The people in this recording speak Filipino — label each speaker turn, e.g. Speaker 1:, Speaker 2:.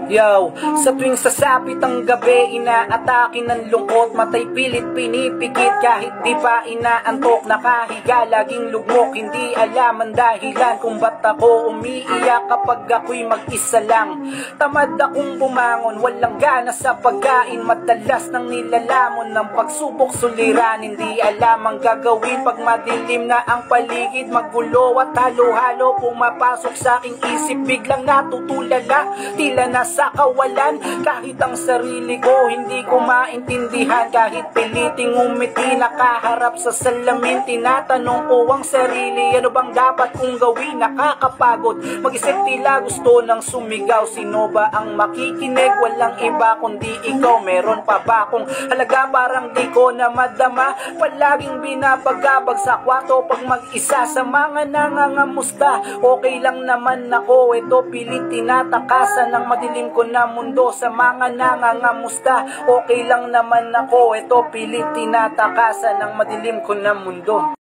Speaker 1: Yo, sa tuwing sasapit ang gabi, inaatake ng lungkot, matay pilit pinipikit kahit di pa inaantok. Nakahiga, laging lugmok, hindi alam ang dahilan kung ba't ako umiiyak kapag ako'y mag-isa lang. Tamad akong bumangon, walang gana sa pagkain, madalas nang nilalamon ng pagsubok suliran. Hindi alam ang gagawin pag madilim na ang paligid, magulo at halo-halo pumapasok sa aking isip. Biglang natutulala, tila nasa kawalan, kahit ang sarili ko hindi ko maintindihan. Kahit piliting umiti, nakaharap sa salamin, tinatanong ko ang sarili, ano bang dapat kong gawin? Nakakapagod mag-isip, tila gusto ng sumigaw. Sino ba ang makikinig? Walang iba kundi ikaw. Meron pa ba akong halaga? Parang di ko na madama, palaging binabagabag sa kwarto pag mag-isa sa mga nangangamusta. Okay lang naman ako, ito pilit tinatakasan ng madilim ko na mundo. Sa mga nangangamusta, okay lang naman ako, ito pilit tinatakasan ng madilim ko na mundo.